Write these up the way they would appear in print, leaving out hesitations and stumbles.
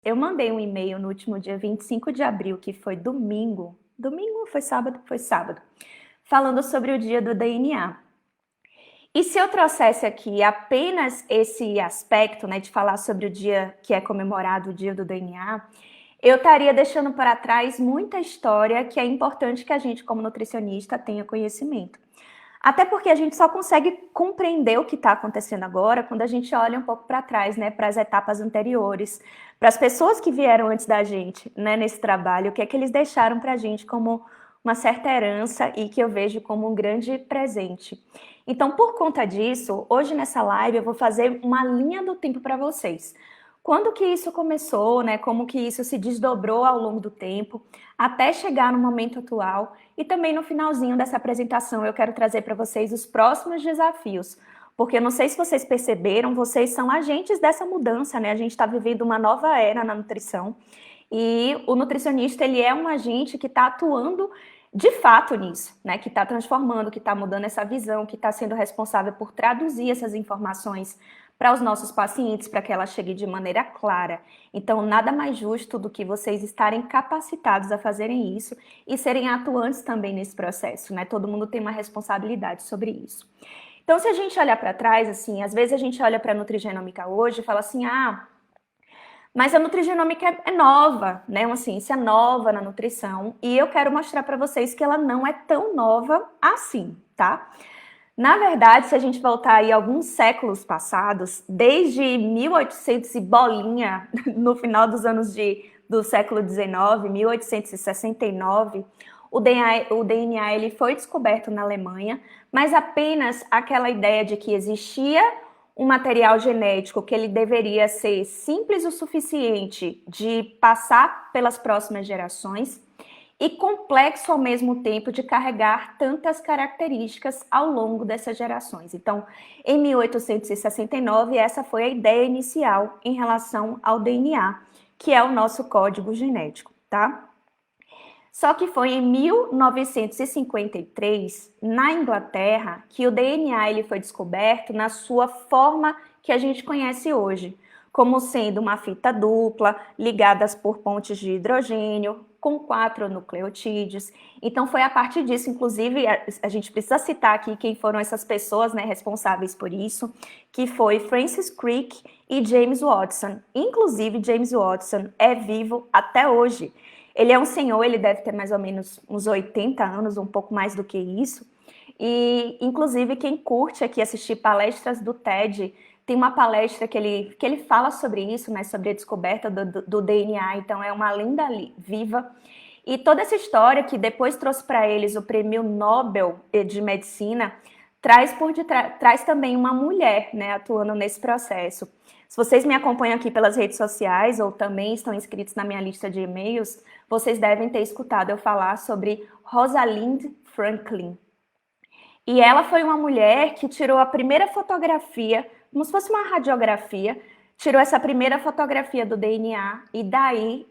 Eu mandei um e-mail no último dia 25 de abril, que foi domingo. Domingo foi sábado? Foi sábado. Falando sobre o dia do DNA. E se eu trouxesse aqui apenas esse aspecto, né, de falar sobre o dia que é comemorado, o dia do DNA, eu estaria deixando para trás muita história que é importante que a gente, como nutricionista, tenha conhecimento. Até porque a gente só consegue compreender o que está acontecendo agora quando a gente olha um pouco para trás, né, para as etapas anteriores, para as pessoas que vieram antes da gente, né, nesse trabalho, o que é que eles deixaram para a gente como uma certa herança e que eu vejo como um grande presente. Então, por conta disso, hoje nessa live eu vou fazer uma linha do tempo para vocês. Quando que isso começou, né? Como que isso se desdobrou ao longo do tempo, até chegar no momento atual. E também no finalzinho dessa apresentação eu quero trazer para vocês os próximos desafios. Porque eu não sei se vocês perceberam, vocês são agentes dessa mudança, né? A gente está vivendo uma nova era na nutrição. E o nutricionista, ele é um agente que está atuando de fato nisso, né? Que está transformando, que está mudando essa visão, que está sendo responsável por traduzir essas informações para os nossos pacientes, para que ela chegue de maneira clara. Então, nada mais justo do que vocês estarem capacitados a fazerem isso e serem atuantes também nesse processo, né? Todo mundo tem uma responsabilidade sobre isso. Então, se a gente olhar para trás, assim, às vezes a gente olha para a nutrigenômica hoje e fala assim, mas a nutrigenômica é nova, né? Uma ciência nova na nutrição, e eu quero mostrar para vocês que ela não é tão nova assim, tá? Na verdade, se a gente voltar aí alguns séculos passados, desde 1800 e bolinha, no final dos anos do século 19, 1869, o DNA ele foi descoberto na Alemanha, mas apenas aquela ideia de que existia um material genético que ele deveria ser simples o suficiente de passar pelas próximas gerações e complexo ao mesmo tempo de carregar tantas características ao longo dessas gerações. Então, em 1869, essa foi a ideia inicial em relação ao DNA, que é o nosso código genético, tá? Só que foi em 1953, na Inglaterra, que o DNA ele foi descoberto na sua forma que a gente conhece hoje, como sendo uma fita dupla, ligadas por pontes de hidrogênio, com 4 nucleotídeos. Então foi a partir disso, inclusive, a gente precisa citar aqui quem foram essas pessoas, né, responsáveis por isso, que foi Francis Crick e James Watson. Inclusive, James Watson é vivo até hoje. Ele é um senhor, ele deve ter mais ou menos uns 80 anos, um pouco mais do que isso. E, inclusive, quem curte aqui assistir palestras do TED, tem uma palestra que ele fala sobre isso, né, sobre a descoberta do DNA, então é uma lenda viva. E toda essa história que depois trouxe para eles o prêmio Nobel de Medicina, traz também uma mulher, né, atuando nesse processo. Se vocês me acompanham aqui pelas redes sociais ou também estão inscritos na minha lista de e-mails, vocês devem ter escutado eu falar sobre Rosalind Franklin. E ela foi uma mulher que tirou a primeira fotografia, como se fosse uma radiografia, tirou essa primeira fotografia do DNA e daí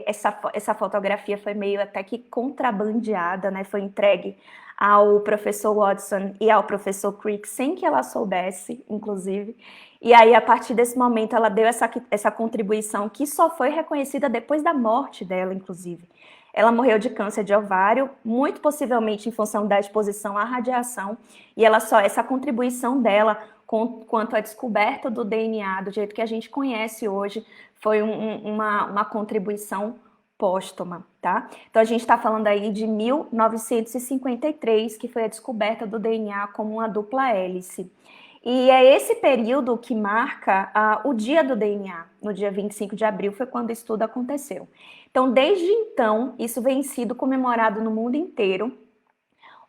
essa fotografia foi meio até que contrabandeada, né? Foi entregue ao professor Watson e ao professor Crick sem que ela soubesse, inclusive. E aí, a partir desse momento, ela deu essa contribuição que só foi reconhecida depois da morte dela, inclusive. Ela morreu de câncer de ovário, muito possivelmente em função da exposição à radiação, e essa contribuição dela quanto à descoberta do DNA, do jeito que a gente conhece hoje, foi uma contribuição póstuma, tá? Então a gente está falando aí de 1953, que foi a descoberta do DNA como uma dupla hélice. E é esse período que marca o dia do DNA, no dia 25 de abril, foi quando isso tudo aconteceu. Então, desde então, isso vem sido comemorado no mundo inteiro.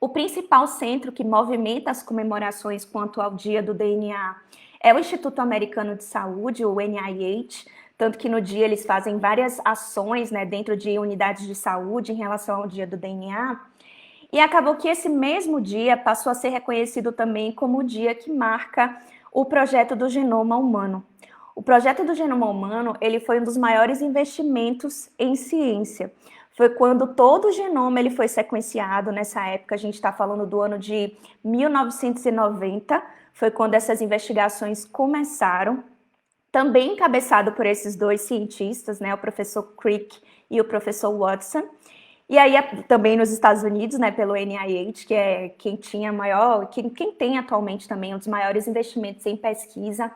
O principal centro que movimenta as comemorações quanto ao dia do DNA é o Instituto Americano de Saúde, o NIH, tanto que no dia eles fazem várias ações, né, dentro de unidades de saúde em relação ao dia do DNA. E acabou que esse mesmo dia passou a ser reconhecido também como o dia que marca o projeto do genoma humano. O projeto do genoma humano, ele foi um dos maiores investimentos em ciência. Foi quando todo o genoma ele foi sequenciado, nessa época a gente está falando do ano de 1990, foi quando essas investigações começaram. também encabeçado por esses dois cientistas, né, o professor Crick e o professor Watson. E aí, também nos Estados Unidos, né, pelo NIH, que é quem tinha maior, quem tem atualmente também um dos maiores investimentos em pesquisa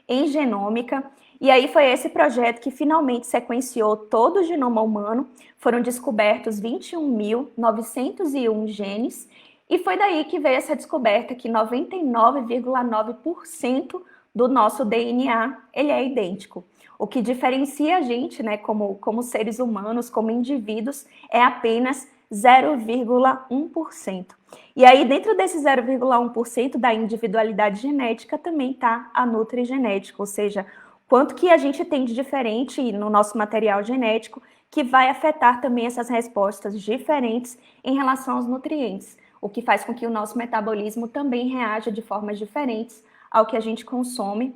em genômica. E aí foi esse projeto que finalmente sequenciou todo o genoma humano. Foram descobertos 21.901 genes, e foi daí que veio essa descoberta que 99,9% do nosso DNA ele é idêntico. O que diferencia a gente, né, como seres humanos, como indivíduos, é apenas 0,1%. E aí, dentro desse 0,1% da individualidade genética, também está a nutrigenética, ou seja, quanto que a gente tem de diferente no nosso material genético, que vai afetar também essas respostas diferentes em relação aos nutrientes, o que faz com que o nosso metabolismo também reaja de formas diferentes ao que a gente consome,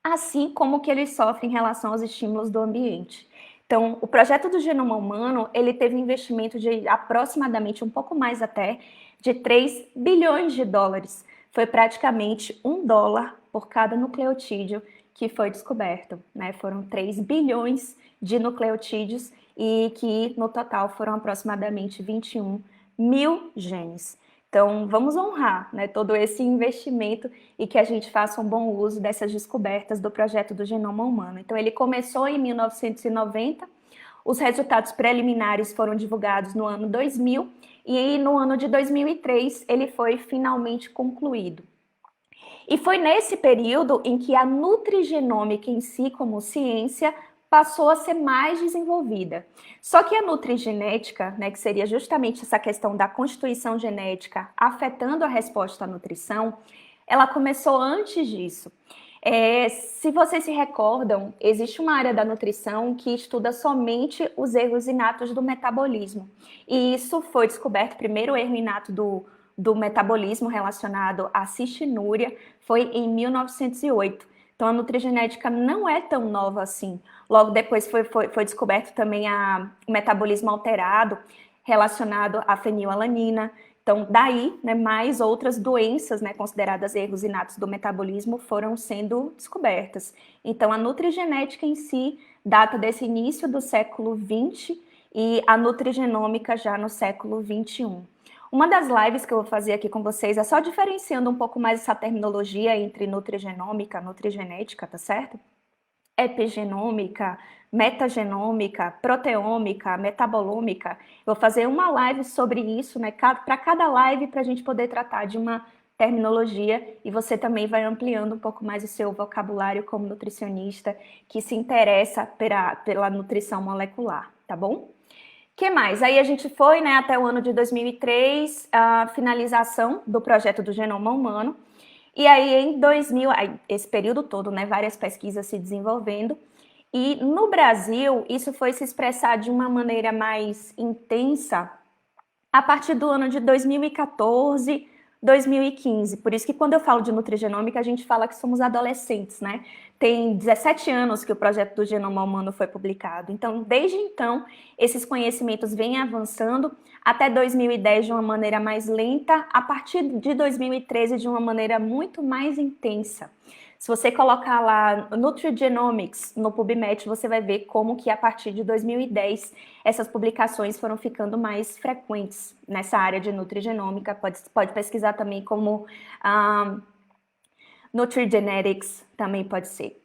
assim como que ele sofre em relação aos estímulos do ambiente. Então, o projeto do genoma humano, ele teve um investimento de aproximadamente, um pouco mais até, de 3 bilhões de dólares. Foi praticamente $1 por cada nucleotídeo que foi descoberto, né? Foram 3 bilhões de nucleotídeos e que, no total, foram aproximadamente 21 mil genes. Então, vamos honrar, né, todo esse investimento e que a gente faça um bom uso dessas descobertas do projeto do genoma humano. Então, ele começou em 1990, os resultados preliminares foram divulgados no ano 2000 e no ano de 2003 ele foi finalmente concluído. E foi nesse período em que a nutrigenômica em si, como ciência, passou a ser mais desenvolvida. Só que a nutrigenética, né, que seria justamente essa questão da constituição genética afetando a resposta à nutrição, ela começou antes disso. Se vocês se recordam, existe uma área da nutrição que estuda somente os erros inatos do metabolismo. E isso foi descoberto, primeiro o erro inato do metabolismo relacionado à cistinúria foi em 1908. Então, a nutrigenética não é tão nova assim. Logo depois foi descoberto também o metabolismo alterado relacionado à fenilalanina. Então, daí, né, mais outras doenças, né, consideradas erros inatos do metabolismo foram sendo descobertas. Então, a nutrigenética em si data desse início do século XX e a nutrigenômica já no século XXI. Uma das lives que eu vou fazer aqui com vocês é só diferenciando um pouco mais essa terminologia entre nutrigenômica, nutrigenética, tá certo? Epigenômica, metagenômica, proteômica, metabolômica. Eu vou fazer uma live sobre isso, né? Para cada live, para a gente poder tratar de uma terminologia, e você também vai ampliando um pouco mais o seu vocabulário como nutricionista que se interessa pela nutrição molecular, tá bom? Que mais? Aí a gente foi, né, até o ano de 2003, a finalização do projeto do genoma humano. E aí em 2000, esse período todo, né, várias pesquisas se desenvolvendo. E no Brasil, isso foi se expressar de uma maneira mais intensa a partir do ano de 2014, 2015. Por isso que quando eu falo de nutrigenômica, a gente fala que somos adolescentes, né? Tem 17 anos que o projeto do genoma humano foi publicado. Então, desde então, esses conhecimentos vêm avançando até 2010 de uma maneira mais lenta, a partir de 2013 de uma maneira muito mais intensa. Se você colocar lá Nutrigenomics no PubMed, você vai ver como que a partir de 2010 essas publicações foram ficando mais frequentes nessa área de nutrigenômica. Pode pesquisar também como Nutrigenetics, também pode ser.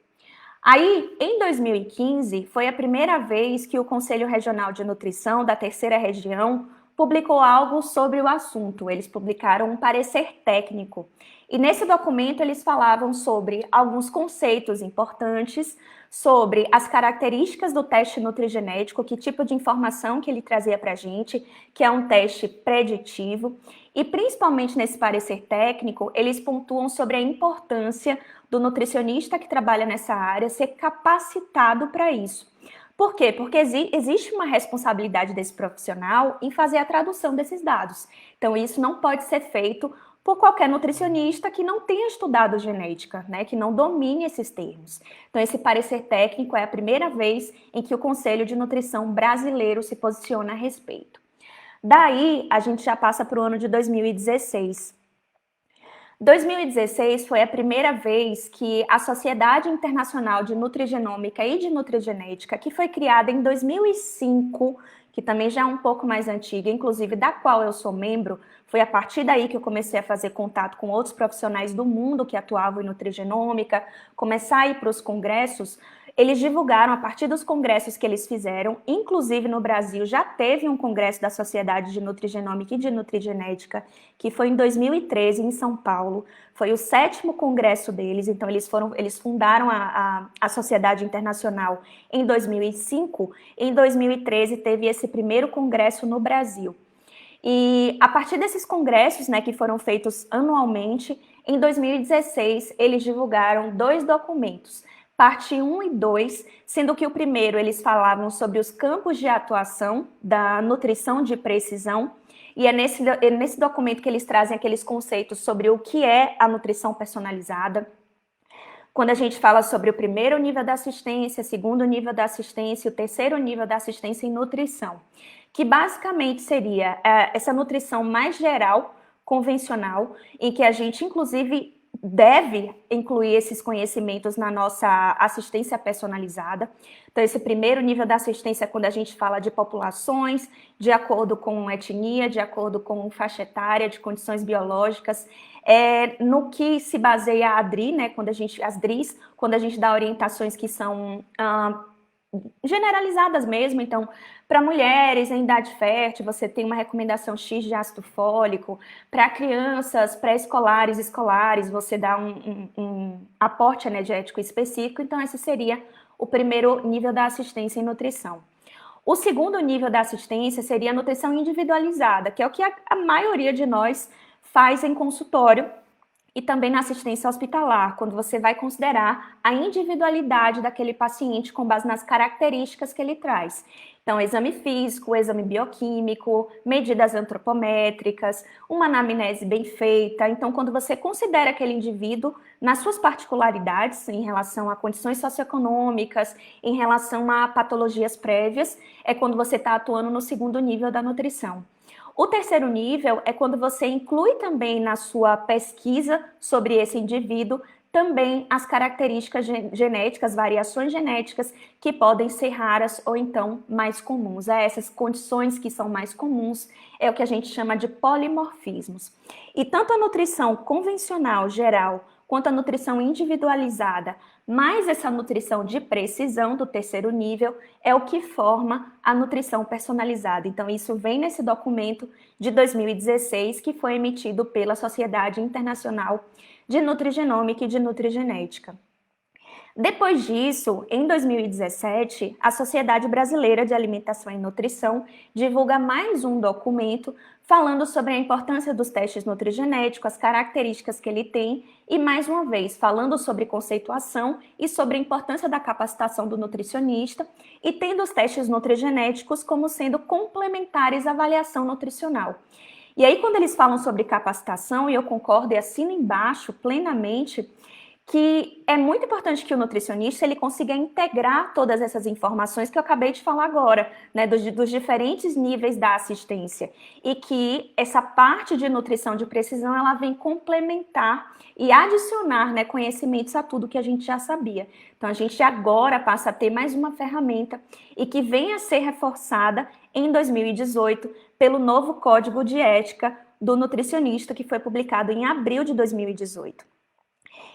Aí, em 2015, foi a primeira vez que o Conselho Regional de Nutrição da Terceira Região publicou algo sobre o assunto. Eles publicaram um parecer técnico. E nesse documento eles falavam sobre alguns conceitos importantes, sobre as características do teste nutrigenético, que tipo de informação que ele trazia para a gente, que é um teste preditivo. E principalmente nesse parecer técnico, eles pontuam sobre a importância do nutricionista que trabalha nessa área ser capacitado para isso. Por quê? Porque existe uma responsabilidade desse profissional em fazer a tradução desses dados. Então, isso não pode ser feito por qualquer nutricionista que não tenha estudado genética, né, que não domine esses termos. Então, esse parecer técnico é a primeira vez em que o Conselho de Nutrição brasileiro se posiciona a respeito. Daí, a gente já passa para o ano de 2016. 2016 foi a primeira vez que a Sociedade Internacional de Nutrigenômica e de Nutrigenética, que foi criada em 2005, que também já é um pouco mais antiga, inclusive da qual eu sou membro, foi a partir daí que eu comecei a fazer contato com outros profissionais do mundo que atuavam em nutrigenômica, começar a ir para os congressos. Eles divulgaram a partir dos congressos que eles fizeram, inclusive no Brasil já teve um congresso da Sociedade de Nutrigenômica e de Nutrigenética, que foi em 2013 em São Paulo. Foi o 7º congresso deles, então eles fundaram a Sociedade Internacional em 2005. Em 2013 teve esse primeiro congresso no Brasil. E a partir desses congressos, né, que foram feitos anualmente, em 2016 eles divulgaram 2 documentos, parte 1 e 2, sendo que o primeiro eles falavam sobre os campos de atuação da nutrição de precisão, e é nesse documento que eles trazem aqueles conceitos sobre o que é a nutrição personalizada. Quando a gente fala sobre o primeiro nível da assistência, segundo nível da assistência e o terceiro nível da assistência em nutrição, que basicamente seria essa nutrição mais geral, convencional, em que a gente, inclusive, deve incluir esses conhecimentos na nossa assistência personalizada. Então, esse primeiro nível da assistência é quando a gente fala de populações, de acordo com etnia, de acordo com faixa etária, de condições biológicas, no que se baseia a DRI, né, as DRIs, quando a gente dá orientações que são generalizadas mesmo. Então, para mulheres em idade fértil, você tem uma recomendação X de ácido fólico. Para crianças pré-escolares, escolares, você dá um aporte energético específico. Então, esse seria o primeiro nível da assistência em nutrição. O segundo nível da assistência seria a nutrição individualizada, que é o que a maioria de nós faz em consultório e também na assistência hospitalar, quando você vai considerar a individualidade daquele paciente com base nas características que ele traz. Então, exame físico, exame bioquímico, medidas antropométricas, uma anamnese bem feita. Então, quando você considera aquele indivíduo nas suas particularidades, em relação a condições socioeconômicas, em relação a patologias prévias, é quando você está atuando no segundo nível da nutrição. O terceiro nível é quando você inclui também na sua pesquisa sobre esse indivíduo também as características genéticas, variações genéticas que podem ser raras ou então mais comuns. Essas condições que são mais comuns é o que a gente chama de polimorfismos. E tanto a nutrição convencional, geral, quanto a nutrição individualizada, mais essa nutrição de precisão do terceiro nível é o que forma a nutrição personalizada. Então, isso vem nesse documento de 2016 que foi emitido pela Sociedade Internacional de Nutrigenômica e de Nutrigenética. Depois disso, em 2017, a Sociedade Brasileira de Alimentação e Nutrição divulga mais um documento falando sobre a importância dos testes nutrigenéticos, as características que ele tem e, mais uma vez, falando sobre conceituação e sobre a importância da capacitação do nutricionista e tendo os testes nutrigenéticos como sendo complementares à avaliação nutricional. E aí, quando eles falam sobre capacitação, e eu concordo e assino embaixo plenamente, que é muito importante que o nutricionista ele consiga integrar todas essas informações que eu acabei de falar agora, né, dos diferentes níveis da assistência, e que essa parte de nutrição de precisão ela vem complementar e adicionar, né, conhecimentos a tudo que a gente já sabia. Então a gente agora passa a ter mais uma ferramenta e que vem a ser reforçada em 2018 pelo novo Código de Ética do Nutricionista, que foi publicado em abril de 2018.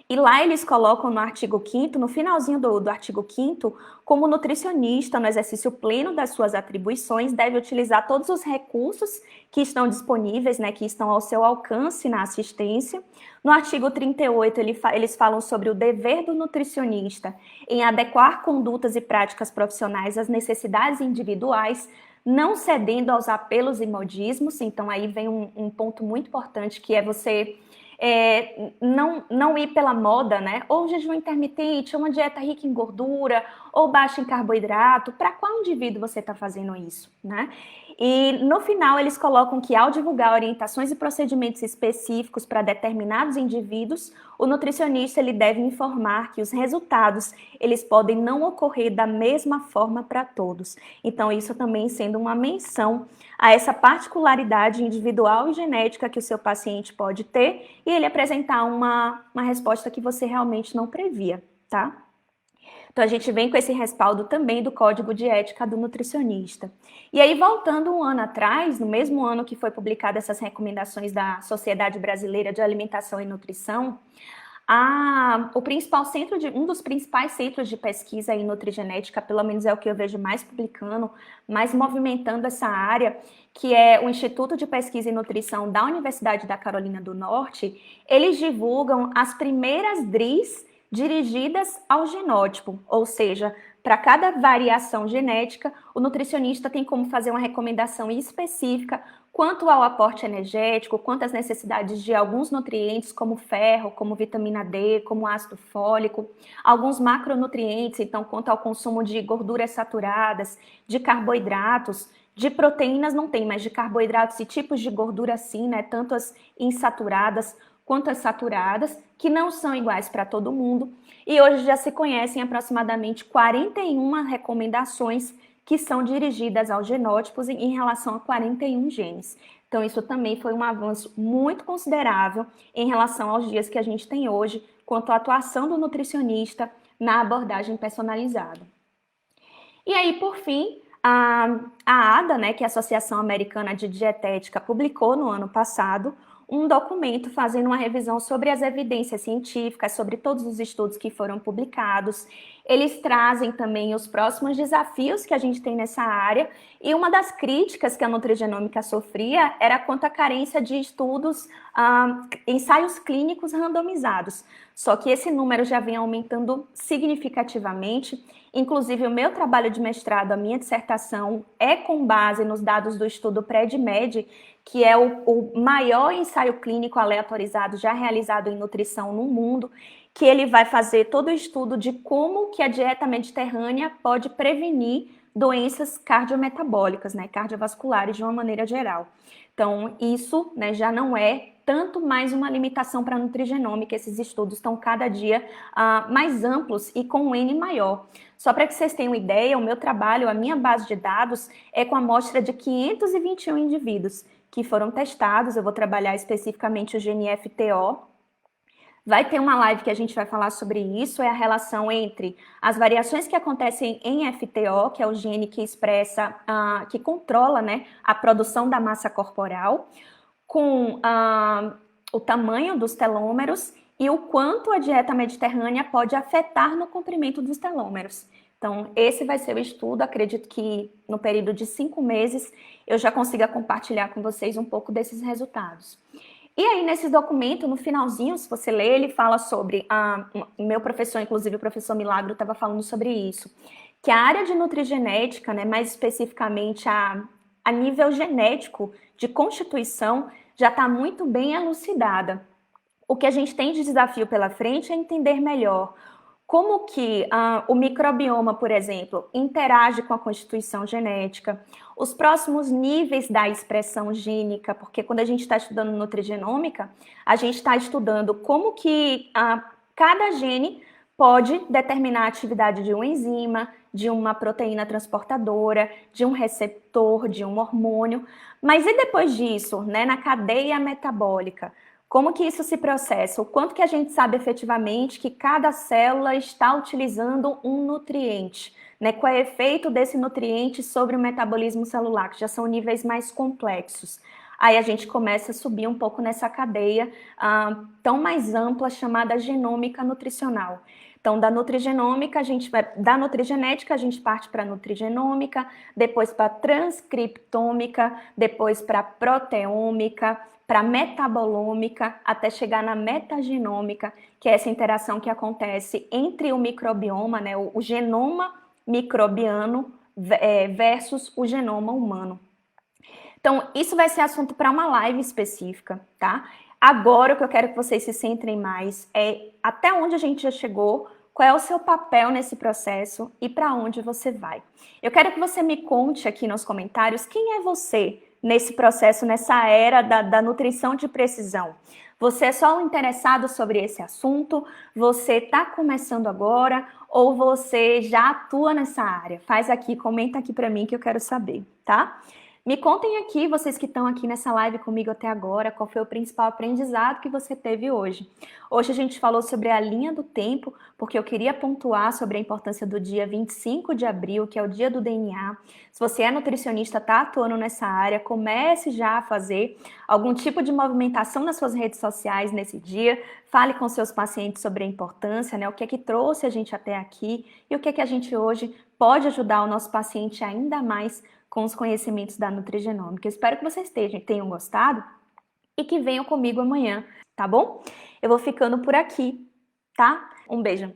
E lá eles colocam no artigo 5º, no finalzinho do artigo 5º, como nutricionista, no exercício pleno das suas atribuições, deve utilizar todos os recursos que estão disponíveis, né, que estão ao seu alcance na assistência. No artigo 38, eles falam sobre o dever do nutricionista em adequar condutas e práticas profissionais às necessidades individuais, não cedendo aos apelos e modismos. Então aí vem um ponto muito importante, que é você não ir pela moda, né? Ou jejum intermitente, ou uma dieta rica em gordura, ou baixa em carboidrato. Para qual indivíduo você está fazendo isso, né? E no final eles colocam que ao divulgar orientações e procedimentos específicos para determinados indivíduos, o nutricionista ele deve informar que os resultados eles podem não ocorrer da mesma forma para todos. Então, isso também sendo uma menção a essa particularidade individual e genética que o seu paciente pode ter e ele apresentar uma resposta que você realmente não previa, tá? Então, a gente vem com esse respaldo também do Código de Ética do Nutricionista. E aí, voltando um ano atrás, no mesmo ano que foi publicada essas recomendações da Sociedade Brasileira de Alimentação e Nutrição, um dos principais centros de pesquisa em nutrigenética, pelo menos é o que eu vejo mais publicando, mais movimentando essa área, que é o Instituto de Pesquisa em Nutrição da Universidade da Carolina do Norte, eles divulgam as primeiras DRIs dirigidas ao genótipo, ou seja, para cada variação genética, o nutricionista tem como fazer uma recomendação específica quanto ao aporte energético, quanto às necessidades de alguns nutrientes, como ferro, como vitamina D, como ácido fólico, alguns macronutrientes, então, quanto ao consumo de gorduras saturadas, de carboidratos, de proteínas não tem, mas de carboidratos e tipos de gordura sim, né, tanto as insaturadas quanto as saturadas, que não são iguais para todo mundo, e hoje já se conhecem aproximadamente 41 recomendações que são dirigidas aos genótipos em relação a 41 genes. Então, isso também foi um avanço muito considerável em relação aos dias que a gente tem hoje, quanto à atuação do nutricionista na abordagem personalizada. E aí, por fim, a ADA, né, que é a Associação Americana de Dietética, publicou no ano passado um documento fazendo uma revisão sobre as evidências científicas, sobre todos os estudos que foram publicados. Eles trazem também os próximos desafios que a gente tem nessa área, e uma das críticas que a nutrigenômica sofria era quanto à carência de estudos, ensaios clínicos randomizados. Só que esse número já vem aumentando significativamente. Inclusive, o meu trabalho de mestrado, a minha dissertação, é com base nos dados do estudo PREDIMED, que é o maior ensaio clínico aleatorizado já realizado em nutrição no mundo, que ele vai fazer todo o estudo de como que a dieta mediterrânea pode prevenir doenças cardiometabólicas, né, cardiovasculares de uma maneira geral. Então, isso, né, já não é tanto mais uma limitação para a nutrigenômica, esses estudos estão cada dia mais amplos e com um N maior. Só para que vocês tenham ideia, o meu trabalho, a minha base de dados é com a amostra de 521 indivíduos que foram testados. Eu vou trabalhar especificamente o gene FTO. Vai ter uma live que a gente vai falar sobre isso, é a relação entre as variações que acontecem em FTO, que é o gene que expressa, que controla, né, a produção da massa corporal, com o tamanho dos telômeros e o quanto a dieta mediterrânea pode afetar no comprimento dos telômeros. Então, esse vai ser o estudo, acredito que no período de 5 meses eu já consiga compartilhar com vocês um pouco desses resultados. E aí, nesse documento, no finalzinho, se você ler, ele fala sobre, meu professor, inclusive o professor Milagro, estava falando sobre isso, que a área de nutrigenética, né, mais especificamente a nível genético de constituição, já está muito bem elucidada. O que a gente tem de desafio pela frente é entender melhor como que o microbioma, por exemplo, interage com a constituição genética, os próximos níveis da expressão gênica, porque quando a gente está estudando nutrigenômica, a gente está estudando como que cada gene pode determinar a atividade de uma enzima, de uma proteína transportadora, de um receptor, de um hormônio. Mas e depois disso, né, na cadeia metabólica? Como que isso se processa? O quanto que a gente sabe efetivamente que cada célula está utilizando um nutriente, né? Qual é o efeito desse nutriente sobre o metabolismo celular, que já são níveis mais complexos. Aí a gente começa a subir um pouco nessa cadeia tão mais ampla, chamada genômica nutricional. Então, da nutrigenômica, da nutrigenética, a gente parte para a nutrigenômica, depois para a transcriptômica, depois para a proteômica, para a metabolômica, até chegar na metagenômica, que é essa interação que acontece entre o microbioma, né, o genoma microbiano versus o genoma humano. Então, isso vai ser assunto para uma live específica, tá? Agora, o que eu quero que vocês se centrem mais é até onde a gente já chegou, qual é o seu papel nesse processo e para onde você vai. Eu quero que você me conte aqui nos comentários quem é você nesse processo, nessa era da nutrição de precisão. Você é só um interessado sobre esse assunto? Você está começando agora ou você já atua nessa área? Faz aqui, comenta aqui para mim que eu quero saber, tá? Me contem aqui, vocês que estão aqui nessa live comigo até agora, qual foi o principal aprendizado que você teve hoje. Hoje a gente falou sobre a linha do tempo, porque eu queria pontuar sobre a importância do dia 25 de abril, que é o dia do DNA. Se você é nutricionista, está atuando nessa área, comece já a fazer algum tipo de movimentação nas suas redes sociais nesse dia. Fale com seus pacientes sobre a importância, né? O que é que trouxe a gente até aqui e o que é que a gente hoje pode ajudar o nosso paciente ainda mais com os conhecimentos da nutrigenômica. Eu espero que vocês tenham gostado e que venham comigo amanhã, tá bom? Eu vou ficando por aqui, tá? Um beijo.